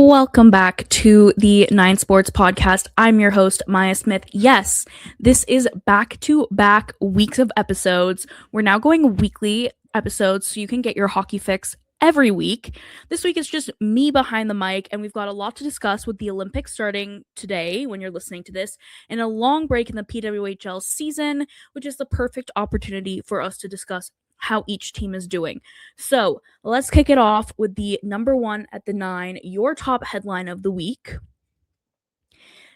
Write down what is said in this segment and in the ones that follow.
Welcome back to the Nine Sports Podcast. I'm your host, Maya Smith. Yes, this is back-to-back weeks of episodes. We're now going weekly episodes so you can get your hockey fix every week. This week is just me behind the mic, and we've got a lot to discuss with the Olympics starting today when you're listening to this, and a long break in the PWHL season, which is the perfect opportunity for us to discuss how each team is doing. So let's kick it off with the number one at the 9, your top headline of the week.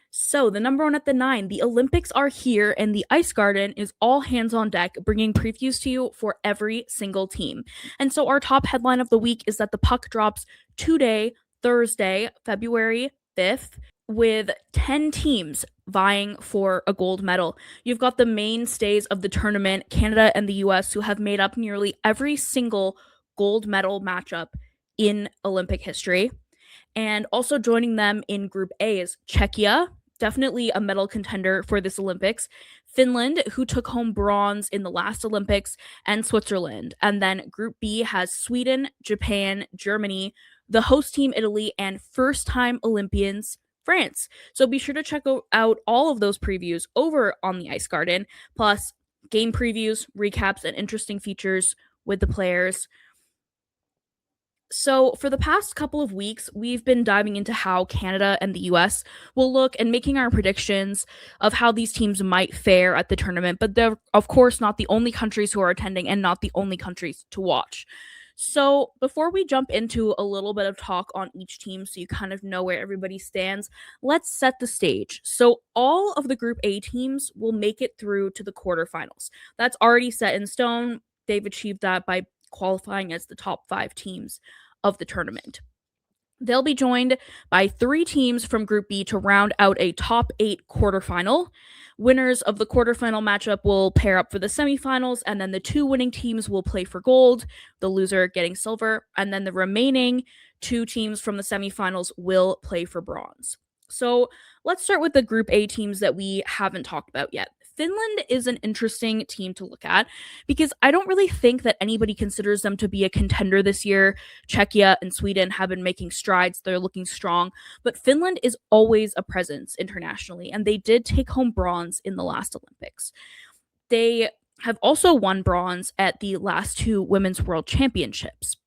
So the number one at the 9, the Olympics are here and the Ice Garden is all hands on deck, bringing previews to you for every single team. And so our top headline of the week is that the puck drops today, Thursday, February 5th, with 10 teams vying for a gold medal. You've got the mainstays of the tournament, Canada and the US, who have made up nearly every single gold medal matchup in Olympic history. And also joining them in Group A is Czechia, definitely a medal contender for this Olympics, Finland, who took home bronze in the last Olympics, and Switzerland. And then Group B has Sweden, Japan, Germany, the host team Italy, and first-time Olympians France. So be sure to check out all of those previews over on the Ice Garden, plus game previews, recaps, and interesting features with the players. So for the past couple of weeks, we've been diving into how Canada and the US will look and making our predictions of how these teams might fare at the tournament. But they're, of course, not the only countries who are attending and not the only countries to watch. So before we jump into a little bit of talk on each team so you kind of know where everybody stands, let's set the stage. So all of the Group A teams will make it through to the quarterfinals. That's already set in stone. They've achieved that by qualifying as the top 5 teams of the tournament. They'll be joined by 3 teams from Group B to round out a top 8 quarterfinal. Winners of the quarterfinal matchup will pair up for the semifinals, and then the 2 winning teams will play for gold, the loser getting silver, and then the remaining 2 teams from the semifinals will play for bronze. So let's start with the Group A teams that we haven't talked about yet. Finland is an interesting team to look at because I don't really think that anybody considers them to be a contender this year. Czechia and Sweden have been making strides. They're looking strong. But Finland is always a presence internationally, and they did take home bronze in the last Olympics. They have also won bronze at the last 2 Women's World Championships.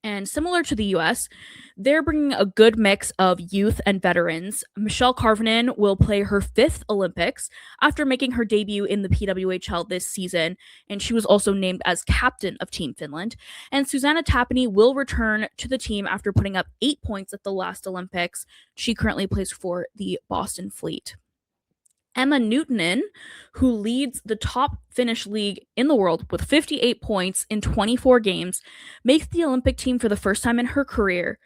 And similar to the US, they're bringing a good mix of youth and veterans. Michelle Karvinen will play her 5th Olympics after making her debut in the PWHL this season, and she was also named as captain of Team Finland. And Susanna Tapani will return to the team after putting up 8 points at the last Olympics. She currently plays for the Boston Fleet. Emma Newtonen, who leads the top Finnish league in the world with 58 points in 24 games, makes the Olympic team for the first time in her career,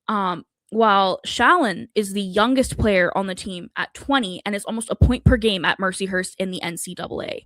while Shallon is the youngest player on the team at 20 and is almost a point per game at Mercyhurst in the NCAA.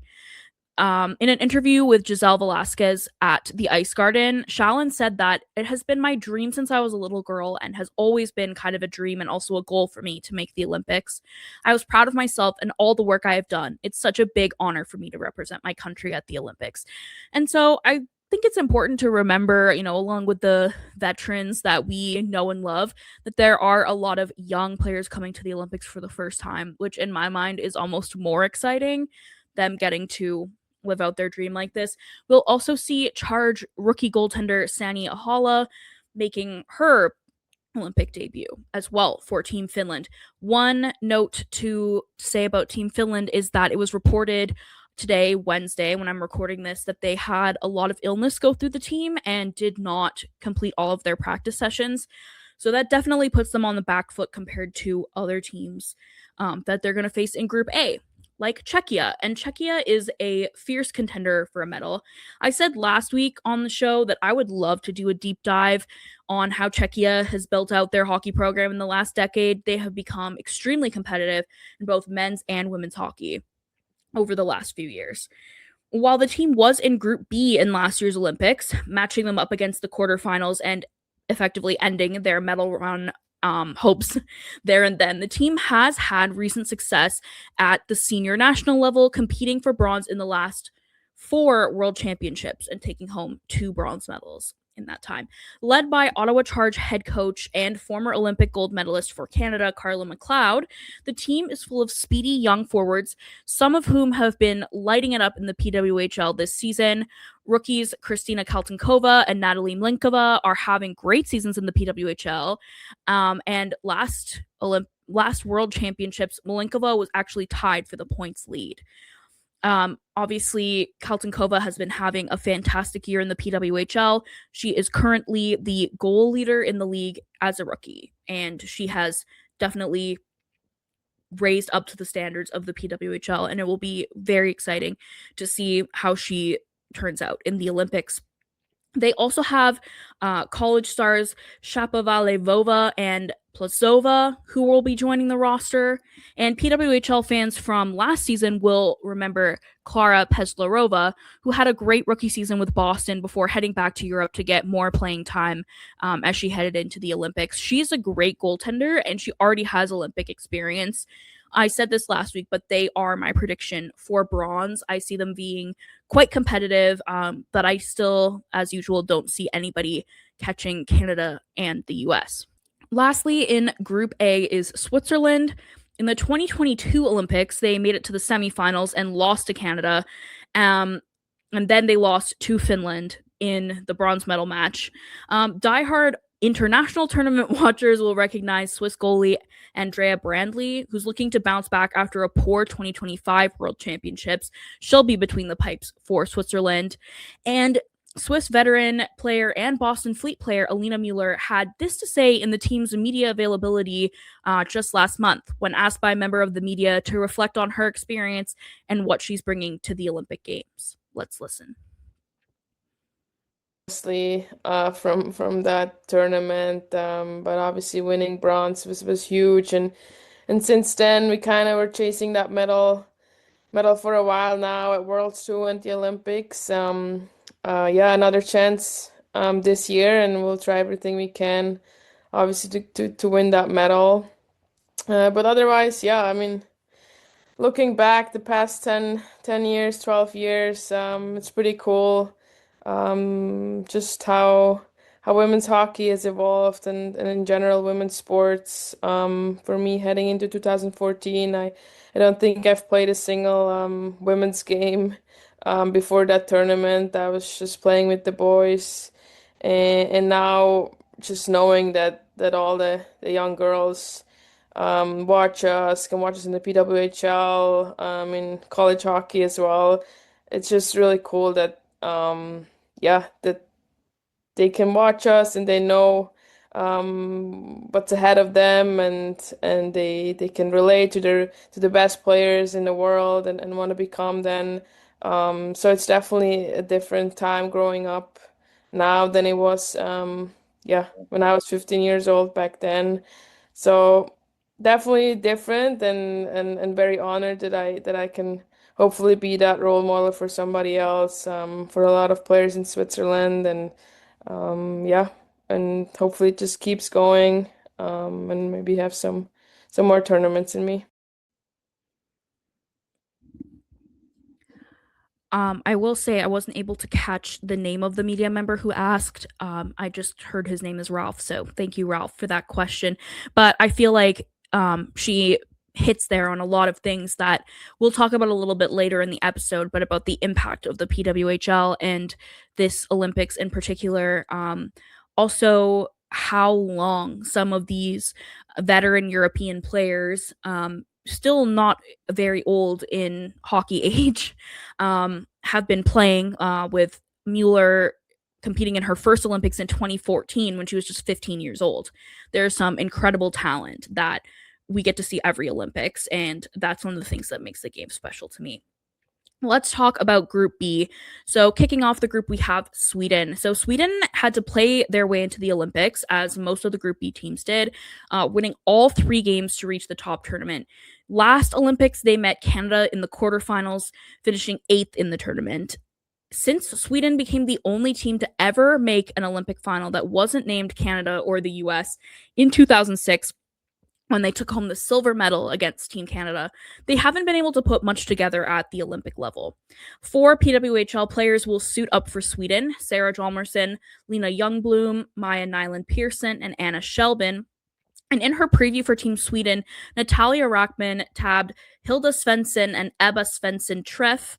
In an interview with Giselle Velasquez at the Ice Garden, Shallon said that it has been my dream since I was a little girl and has always been kind of a dream and also a goal for me to make the Olympics. I was proud of myself and all the work I have done. It's such a big honor for me to represent my country at the Olympics. And so I think it's important to remember, along with the veterans that we know and love, that there are a lot of young players coming to the Olympics for the first time, which in my mind is almost more exciting, them getting to live out their dream like this. We'll also see charge rookie goaltender Sani Ahala making her Olympic debut as well for Team Finland. One note to say about Team Finland is that it was reported today, Wednesday, when I'm recording this, that they had a lot of illness go through the team and did not complete all of their practice sessions. So that definitely puts them on the back foot compared to other teams that they're going to face in Group A, like Czechia. And Czechia is a fierce contender for a medal. I said last week on the show that I would love to do a deep dive on how Czechia has built out their hockey program in the last decade. They have become extremely competitive in both men's and women's hockey over the last few years. While the team was in Group B in last year's Olympics, matching them up against the quarterfinals and effectively ending their medal run hopes there and then, the team has had recent success at the senior national level, competing for bronze in the last 4 world championships and taking home 2 bronze medals in that time. Led by Ottawa Charge head coach and former Olympic gold medalist for Canada, Carla McLeod, the team is full of speedy young forwards, some of whom have been lighting it up in the PWHL this season. Rookies Kristina Kaltenkova and Natalie Mlinkova are having great seasons in the PWHL. And last World Championships, Malinkova was actually tied for the points lead. Obviously, Kaltenkova has been having a fantastic year in the PWHL. She is currently the goal leader in the league as a rookie, and she has definitely raised up to the standards of the PWHL, and it will be very exciting to see how she turns out in the Olympics. They also have college stars Shapovalov and Plazova, who will be joining the roster. And PWHL fans from last season will remember Klara Peslarova, who had a great rookie season with Boston before heading back to Europe to get more playing time as she headed into the Olympics. She's a great goaltender, and she already has Olympic experience. I said this last week, but they are my prediction for bronze. I see them being quite competitive, but I still, as usual, don't see anybody catching Canada and the US. Lastly, in Group A is Switzerland. In the 2022 Olympics, they made it to the semifinals and lost to Canada. And then they lost to Finland in the bronze medal match. Diehard international tournament watchers will recognize Swiss goalie Andrea Brandley, who's looking to bounce back after a poor 2025 World Championships. She'll be between the pipes for Switzerland. And Swiss veteran player and Boston Fleet player Alina Mueller had this to say in the team's media availability just last month when asked by a member of the media to reflect on her experience and what she's bringing to the Olympic Games. Let's listen. From that tournament, but obviously winning bronze was huge, and since then we kind of were chasing that medal for a while now at Worlds too and the Olympics. Yeah, another chance this year, and we'll try everything we can, obviously to win that medal. But otherwise, yeah, I mean, looking back the past 10 years, 12 years, it's pretty cool. Just how women's hockey has evolved and in general women's sports. For me, heading into 2014, I don't think I've played a single women's game before that tournament. I was just playing with the boys, and now just knowing that all the young girls can watch us in the PWHL, in college hockey as well. It's just really cool that yeah, that they can watch us and they know what's ahead of them, and they can relate to the best players in the world and want to become them. So it's definitely a different time growing up now than it was yeah, when I was 15 years old back then. So definitely different, and very honored that I can hopefully be that role model for somebody else, for a lot of players in Switzerland, and yeah, and hopefully it just keeps going, and maybe have some more tournaments in me. I will say I wasn't able to catch the name of the media member who asked. I just heard his name is Ralph, so thank you, Ralph, for that question. But I feel like she hits there on a lot of things that we'll talk about a little bit later in the episode, but about the impact of the PWHL and this Olympics in particular. Also, how long some of these veteran European players, still not very old in hockey age, have been playing, with Mueller competing in her first Olympics in 2014 when she was just 15 years old. There's some incredible talent that we get to see every Olympics, and that's one of the things that makes the game special to me. Let's talk about Group B. So, kicking off the group, we have Sweden. So, Sweden had to play their way into the Olympics, as most of the Group B teams did, winning all 3 games to reach the top tournament. Last Olympics, they met Canada in the quarterfinals, finishing 8th in the tournament. Since Sweden became the only team to ever make an Olympic final that wasn't named Canada or the US in 2006, when they took home the silver medal against Team Canada, they haven't been able to put much together at the Olympic level. 4 PWHL players will suit up for Sweden: Sarah Hjalmarsson, Lena Youngbloom, Maya Nyland Pearson, and Anna Shelbin. And in her preview for Team Sweden, Natalia Rackman tabbed Hilda Svensson and Ebba Svensson Treff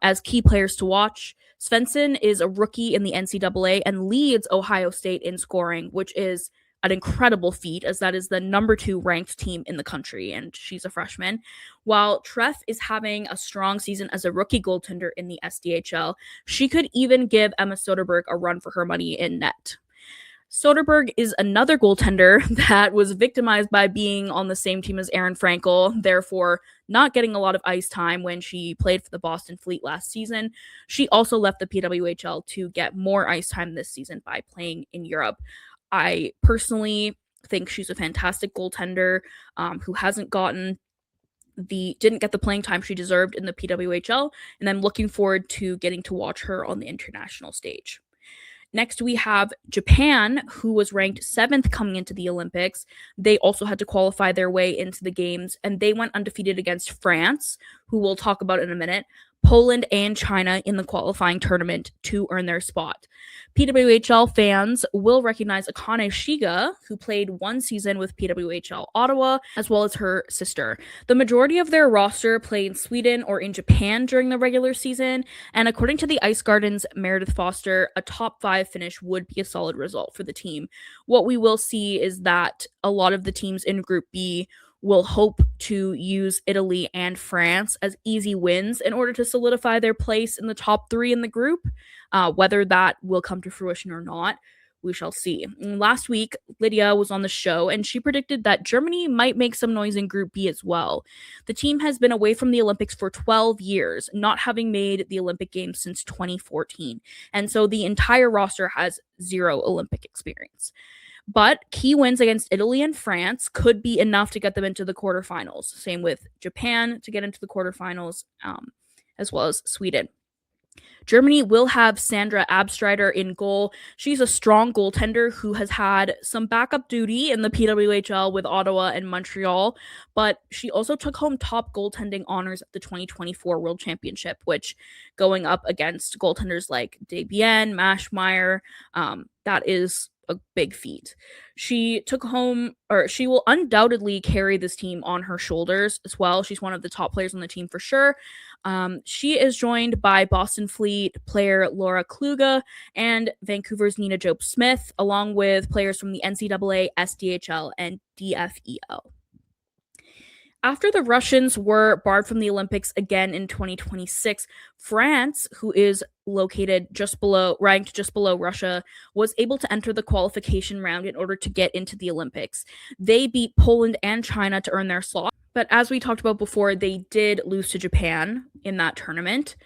as key players to watch. Svensson is a rookie in the NCAA and leads Ohio State in scoring, which is an incredible feat, as that is the number 2 ranked team in the country, and she's a freshman. While Treff is having a strong season as a rookie goaltender in the SDHL, she could even give Emma Soderberg a run for her money in net. Soderberg is another goaltender that was victimized by being on the same team as Erin Frankel, therefore not getting a lot of ice time when she played for the Boston Fleet last season. She also left the PWHL to get more ice time this season by playing in Europe. I personally think she's a fantastic goaltender who didn't get the playing time she deserved in the PWHL, and I'm looking forward to getting to watch her on the international stage. Next, we have Japan, who was ranked 7th coming into the Olympics. They also had to qualify their way into the games, and they went undefeated against France, who we'll talk about in a minute, Poland, and China in the qualifying tournament to earn their spot. PWHL fans will recognize Akane Shiga, who played 1 season with PWHL Ottawa, as well as her sister. The majority of their roster play in Sweden or in Japan during the regular season, and according to the Ice Garden's Meredith Foster, a top 5 finish would be a solid result for the team. What we will see is that a lot of the teams in Group B will hope to use Italy and France as easy wins in order to solidify their place in the top 3 in the group. Whether that will come to fruition or not, we shall see. Last week, Lydia was on the show, and she predicted that Germany might make some noise in Group B as well. The team has been away from the Olympics for 12 years, not having made the Olympic Games since 2014. And so the entire roster has 0 Olympic experience. But key wins against Italy and France could be enough to get them into the quarterfinals. Same with Japan to get into the quarterfinals, as well as Sweden. Germany will have Sandra Abstreiter in goal. She's a strong goaltender who has had some backup duty in the PWHL with Ottawa and Montreal, but she also took home top goaltending honors at the 2024 World Championship, which, going up against goaltenders like Debian, Mashmeyer, that is a big feat. She will undoubtedly carry this team on her shoulders as well. She's one of the top players on the team for sure. She is joined by Boston Fleet player Laura Kluge and Vancouver's Nina Jobe Smith, along with players from the NCAA, SDHL, and DFEL. After the Russians were barred from the Olympics again in 2026, France, who is ranked just below Russia, was able to enter the qualification round in order to get into the Olympics. They beat Poland and China to earn their slot, but as we talked about before, they did lose to Japan in that tournament.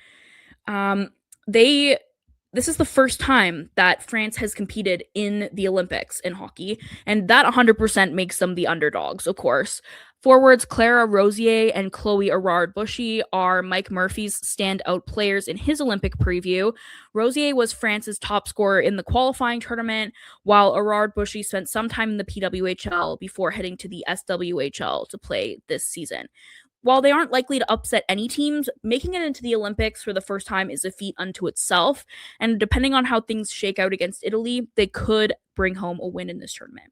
This is the first time that France has competed in the Olympics in hockey, and that 100% makes them the underdogs, of course. Forwards Clara Rosier and Chloe Arard-Bushy are Mike Murphy's standout players in his Olympic preview. Rosier was France's top scorer in the qualifying tournament, while Arard-Bushy spent some time in the PWHL before heading to the SWHL to play this season. While they aren't likely to upset any teams, making it into the Olympics for the first time is a feat unto itself, and depending on how things shake out against Italy, they could bring home a win in this tournament.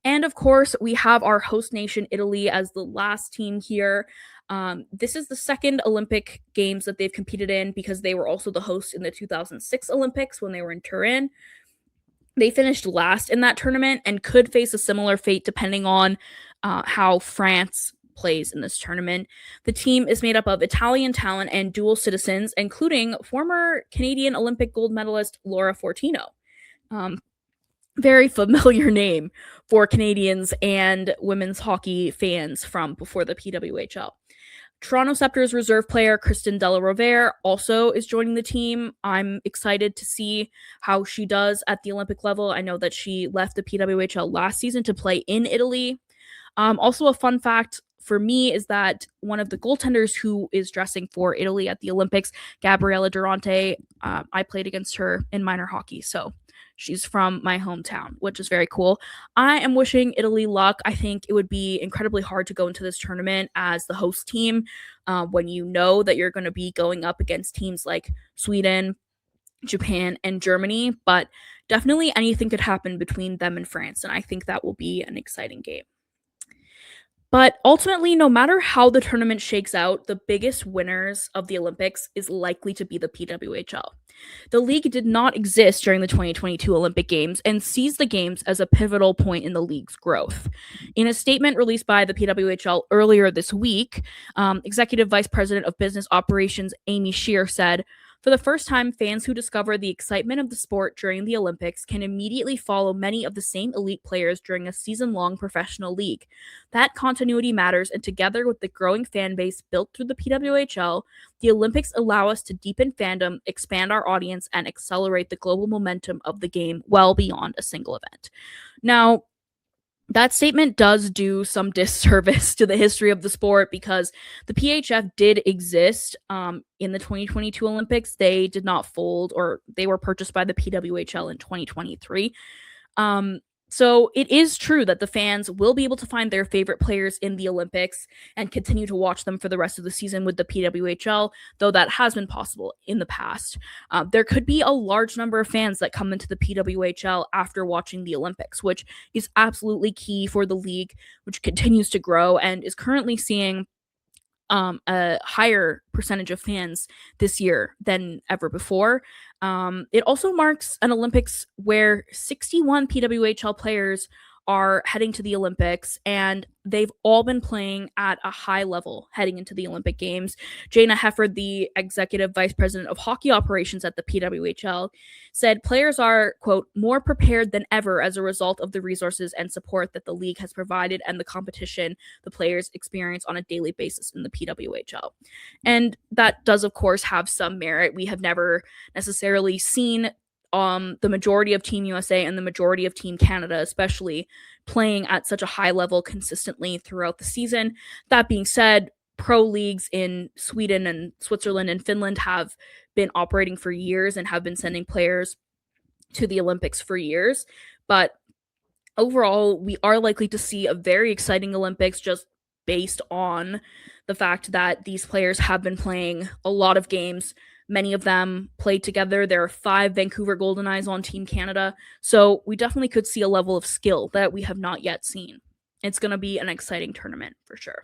And of course, we have our host nation, Italy, as the last team here. This is the second Olympic Games that they've competed in because they were also the host in the 2006 Olympics when they were in Turin. They finished last in that tournament and could face a similar fate depending on how France plays in this tournament. The team is made up of Italian talent and dual citizens, including former Canadian Olympic gold medalist Laura Fortino. Very familiar name for Canadians and women's hockey fans from before the PWHL. Toronto Scepter's reserve player Kristen Della Rovere also is joining the team. I'm excited to see how she does at the Olympic level. I know that she left the PWHL last season to play in Italy. Also, a fun fact for me is that one of the goaltenders who is dressing for Italy at the Olympics, Gabriella Durante, I played against her in minor hockey, so She's from my hometown, which is very cool. I am wishing Italy luck. I think it would be incredibly hard to go into this tournament as the host team when you know that you're going to be going up against teams like Sweden, Japan, and Germany, but definitely anything could happen between them and France, and I think that will be an exciting game. But ultimately, no matter how the tournament shakes out, the biggest winners of the Olympics is likely to be the PWHL. The league did not exist during the 2022 Olympic Games and sees the Games as a pivotal point in the league's growth. In a statement released by the PWHL earlier this week, Executive Vice President of Business Operations Amy Shear said, "For the first time, fans who discover the excitement of the sport during the Olympics can immediately follow many of the same elite players during a season-long professional league. That continuity matters, and together with the growing fan base built through the PWHL, the Olympics allow us to deepen fandom, expand our audience, and accelerate the global momentum of the game well beyond a single event." Now, that statement does do some disservice to the history of the sport because the PHF did exist in the 2022 Olympics. They did not fold, or they were purchased by the PWHL in 2023. So it is true that the fans will be able to find their favorite players in the Olympics and continue to watch them for the rest of the season with the PWHL, though that has been possible in the past. There could be a large number of fans that come into the PWHL after watching the Olympics, which is absolutely key for the league, which continues to grow and is currently seeing a higher percentage of fans this year than ever before. It also marks an Olympics where 61 PWHL players are heading to the Olympics, and they've all been playing at a high level heading into the Olympic Games. Jana Hefford, the executive vice president of hockey operations at the PWHL, said players are, quote, more prepared than ever as a result of the resources and support that the league has provided and the competition the players experience on a daily basis in the PWHL. And that does, of course, have some merit. We have never necessarily seen the majority of Team USA and the majority of Team Canada, especially, playing at such a high level consistently throughout the season. That being said, pro leagues in Sweden and Switzerland and Finland have been operating for years and have been sending players to the Olympics for years. But overall, we are likely to see a very exciting Olympics just based on the fact that these players have been playing a lot of games. Many of them played together. There are 5 Vancouver Golden Eyes on Team Canada. So we definitely could see a level of skill that we have not yet seen. It's going to be an exciting tournament for sure.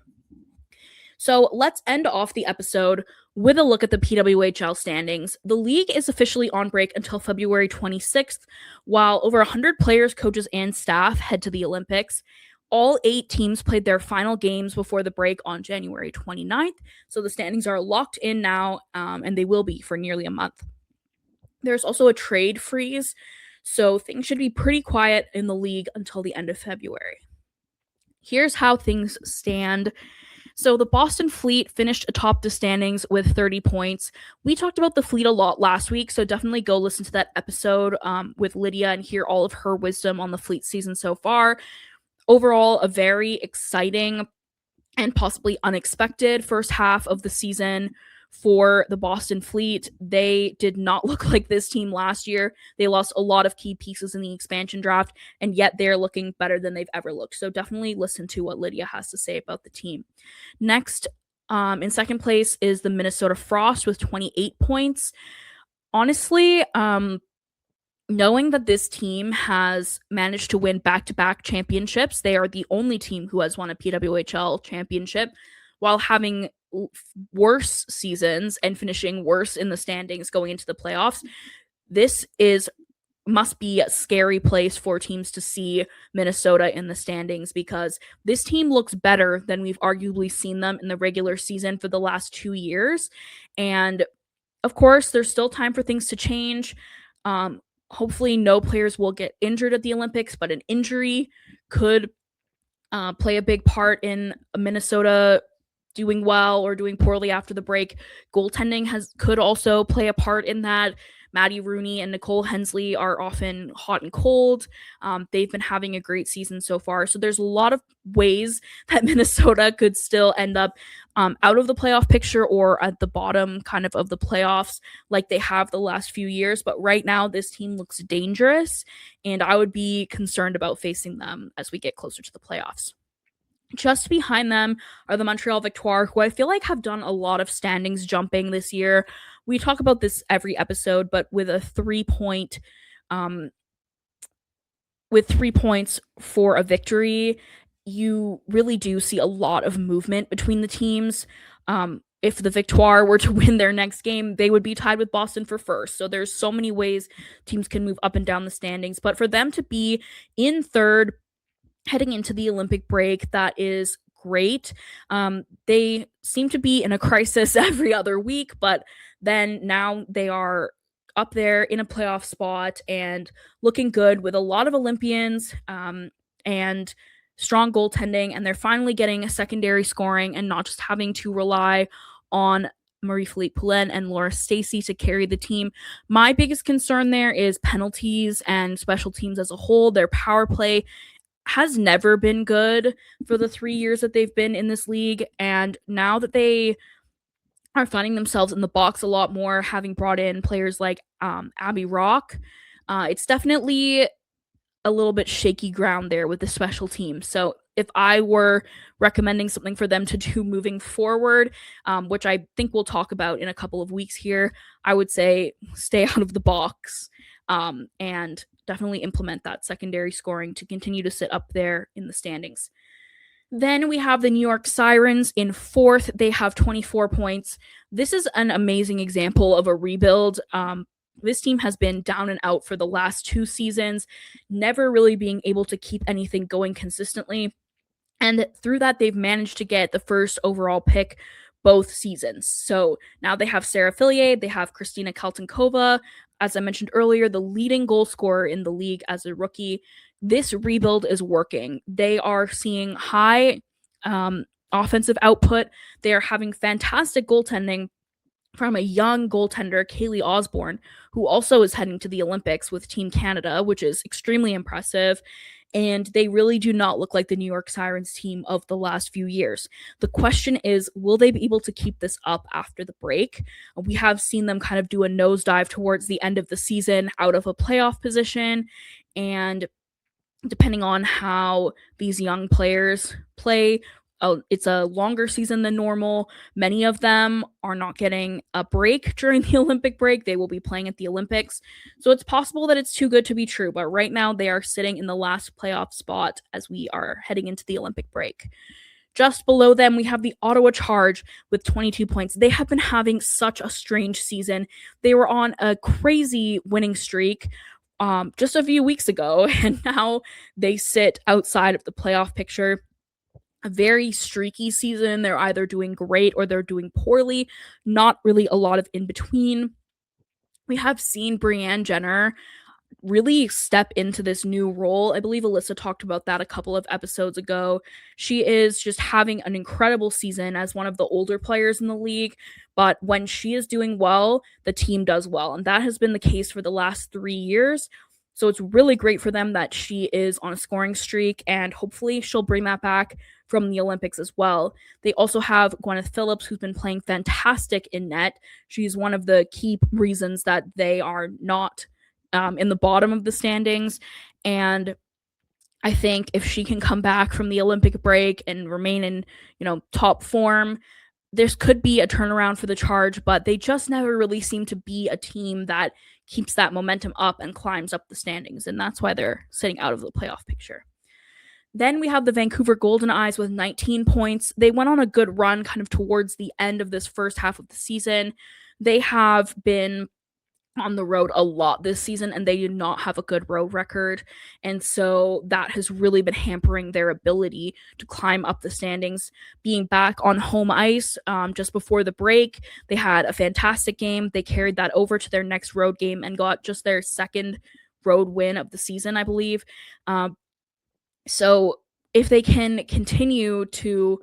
So let's end off the episode with a look at the PWHL standings. The league is officially on break until February 26th, while over 100 players, coaches, and staff head to the Olympics. All 8 teams played their final games before the break on January 29th, so the standings are locked in now, and they will be for nearly a month. There's also a trade freeze, so things should be pretty quiet in the league until the end of February. Here's how things stand. So the Boston Fleet finished atop the standings with 30 points. We talked about the Fleet a lot last week, so definitely go listen to that episode with Lydia and hear all of her wisdom on the Fleet season so far. Overall, a very exciting and possibly unexpected first half of the season for the Boston Fleet. They did not look like this team last year. They lost a lot of key pieces in the expansion draft, and yet they're looking better than they've ever looked. So definitely listen to what Lydia has to say about the team. Next, in second place is the Minnesota Frost with 28 points. Honestly, knowing that this team has managed to win back-to-back championships, they are the only team who has won a PWHL championship while having worse seasons and finishing worse in the standings going into the playoffs. This must be a scary place for teams to see Minnesota in the standings, because this team looks better than we've arguably seen them in the regular season for the last 2 years. And of course, there's still time for things to change. Hopefully no players will get injured at the Olympics, but an injury could play a big part in Minnesota doing well or doing poorly after the break. Goaltending could also play a part in that. Maddie Rooney and Nicole Hensley are often hot and cold. They've been having a great season so far. So there's a lot of ways that Minnesota could still end up out of the playoff picture or at the bottom kind of the playoffs like they have the last few years. But right now, this team looks dangerous, and I would be concerned about facing them as we get closer to the playoffs. Just behind them are the Montreal Victoire, who I feel like have done a lot of standings jumping this year. We talk about this every episode, but um, with 3 points for a victory, you really do see a lot of movement between the teams. If the Victoire were to win their next game, they would be tied with Boston for first. So there's so many ways teams can move up and down the standings. But for them to be in third heading into the Olympic break, that is great. They seem to be in a crisis every other week, but then now they are up there in a playoff spot and looking good with a lot of Olympians and strong goaltending. And they're finally getting a secondary scoring and not just having to rely on Marie-Philippe Poulin and Laura Stacey to carry the team. My biggest concern there is penalties and special teams as a whole. Their power play has never been good for the 3 years that they've been in this league. And now that they are finding themselves in the box a lot more, having brought in players like Abby Rock, it's definitely a little bit shaky ground there with the special team. So if I were recommending something for them to do moving forward, which I think we'll talk about in a couple of weeks here, I would say stay out of the box and definitely implement that secondary scoring to continue to sit up there in the standings. Then we have the New York Sirens in fourth. They have 24 points. This is an amazing example of a rebuild. This team has been down and out for the last 2 seasons, never really being able to keep anything going consistently. And through that, they've managed to get the first overall pick both seasons. So now they have Sarah Fillier, they have Christina Kaltenkova. As I mentioned earlier, the leading goal scorer in the league as a rookie. This rebuild is working. They are seeing high offensive output. They are having fantastic goaltending from a young goaltender, Kaylee Osborne, who also is heading to the Olympics with Team Canada, which is extremely impressive. And they really do not look like the New York Sirens team of the last few years. The question is, will they be able to keep this up after the break? We have seen them kind of do a nosedive towards the end of the season out of a playoff position. And depending on how these young players play, it's a longer season than normal. Many of them are not getting a break during the Olympic break. They will be playing at the Olympics. So it's possible that it's too good to be true. But right now, they are sitting in the last playoff spot as we are heading into the Olympic break. Just below them, we have the Ottawa Charge with 22 points. They have been having such a strange season. They were on a crazy winning streak just a few weeks ago, and now they sit outside of the playoff picture. A very streaky season. They're either doing great or they're doing poorly, not really a lot of in between. We have seen Brianne Jenner really step into this new role. I believe Alyssa talked about that a couple of episodes ago. She is just having an incredible season as one of the older players in the league, but when she is doing well, the team does well, and that has been the case for the last 3 years. So it's really great for them that she is on a scoring streak, and hopefully she'll bring that back from the Olympics as well. They also have Gwyneth Phillips, who's been playing fantastic in net. She's one of the key reasons that they are not in the bottom of the standings. And I think if she can come back from the Olympic break and remain in, top form, this could be a turnaround for the Charge, but they just never really seem to be a team that keeps that momentum up and climbs up the standings. And that's why they're sitting out of the playoff picture. Then we have the Vancouver Golden Eyes with 19 points. They went on a good run kind of towards the end of this first half of the season. They have been on the road a lot this season, and they do not have a good road record. And so that has really been hampering their ability to climb up the standings. Being back on home ice just before the break, they had a fantastic game. They carried that over to their next road game and got just their second road win of the season, I believe. So if they can continue to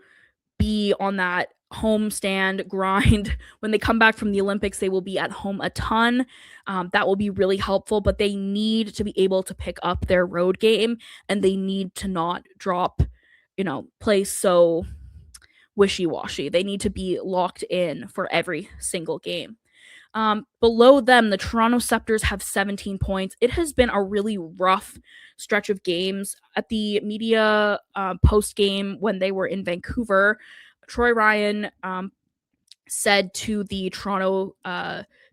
be on that homestand grind. When they come back from the Olympics, they will be at home a ton. That will be really helpful, but they need to be able to pick up their road game, and they need to not drop, play so wishy washy. They need to be locked in for every single game. Below them, the Toronto Scepters have 17 points. It has been a really rough stretch of games. At the media post game when they were in Vancouver, Troy Ryan said to the Toronto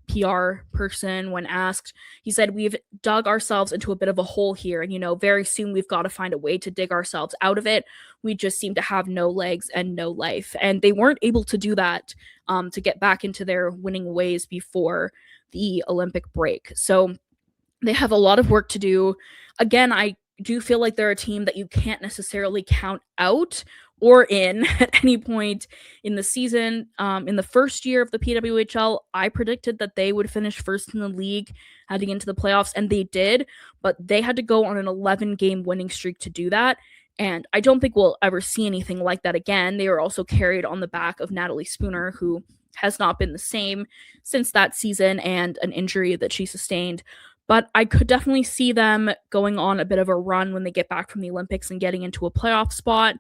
PR person when asked, he said, "We've dug ourselves into a bit of a hole here, and very soon we've got to find a way to dig ourselves out of it. We just seem to have no legs and no life." And they weren't able to do that to get back into their winning ways before the Olympic break. So they have a lot of work to do. Again, I do feel like they're a team that you can't necessarily count out or in at any point in the season. In the first year of the PWHL, I predicted that they would finish first in the league heading into the playoffs, and they did, but they had to go on an 11-game winning streak to do that. And I don't think we'll ever see anything like that again. They were also carried on the back of Natalie Spooner, who has not been the same since that season and an injury that she sustained. But I could definitely see them going on a bit of a run when they get back from the Olympics and getting into a playoff spot.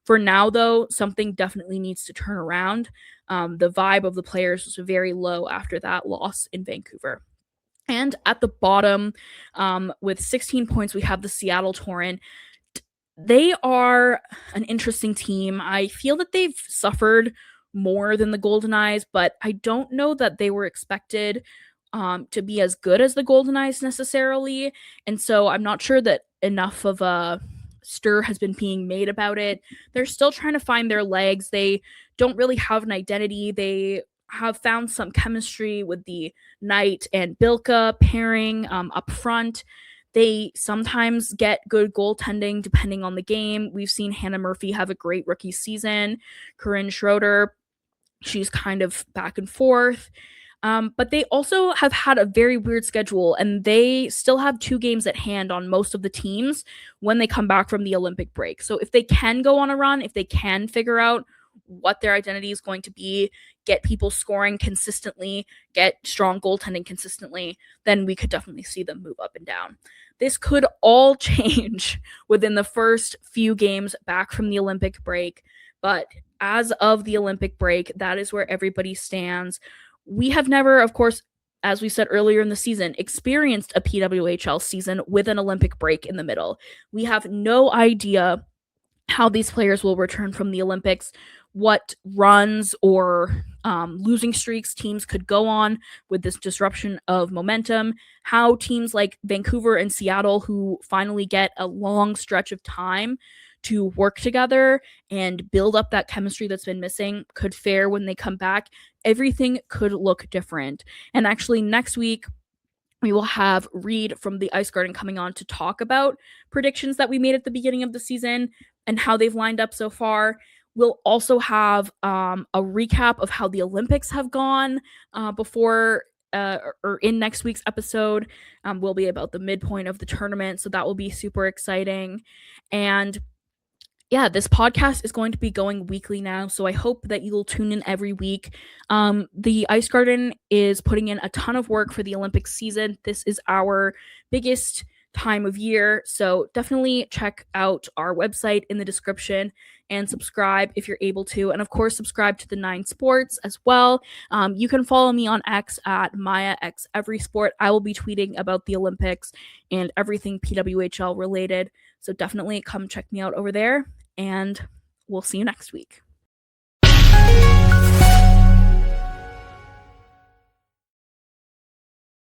For now, though, something definitely needs to turn around. The vibe of the players was very low after that loss in Vancouver. And at the bottom, with 16 points, we have the Seattle Torrent. They are an interesting team. I feel that they've suffered more than the Golden Eyes, but I don't know that they were expected to be as good as the Golden Eyes necessarily. And so I'm not sure that enough of a stir has been being made about it. They're still trying to find their legs. They don't really have an identity. They have found some chemistry with the Knight and Bilka pairing up front. They sometimes get good goaltending depending on the game. We've seen Hannah Murphy have a great rookie season. Corinne Schroeder, she's kind of back and forth. But they also have had a very weird schedule, and they still have 2 games at hand on most of the teams when they come back from the Olympic break. So if they can go on a run, if they can figure out what their identity is going to be, get people scoring consistently, get strong goaltending consistently, then we could definitely see them move up and down. This could all change within the first few games back from the Olympic break, but as of the Olympic break, that is where everybody stands. We have never, of course, as we said earlier in the season, experienced a PWHL season with an Olympic break in the middle. We have no idea how these players will return from the Olympics, what runs or losing streaks teams could go on with this disruption of momentum, how teams like Vancouver and Seattle, who finally get a long stretch of time to work together and build up that chemistry that's been missing, could fare when they come back. Everything could look different. And actually, next week, we will have Reed from the Ice Garden coming on to talk about predictions that we made at the beginning of the season and how they've lined up so far. We'll also have a recap of how the Olympics have gone before or in next week's episode. Will be about the midpoint of the tournament, so that will be super exciting. And yeah, this podcast is going to be going weekly now, so I hope that you'll tune in every week. The Ice Garden is putting in a ton of work for the Olympic season. This is our biggest time of year, so definitely check out our website in the description and subscribe if you're able to. And of course, subscribe to the 9 Sports as well. You can follow me on X at MayaXEverysport. I will be tweeting about the Olympics and everything PWHL related, so definitely come check me out over there. And we'll see you next week.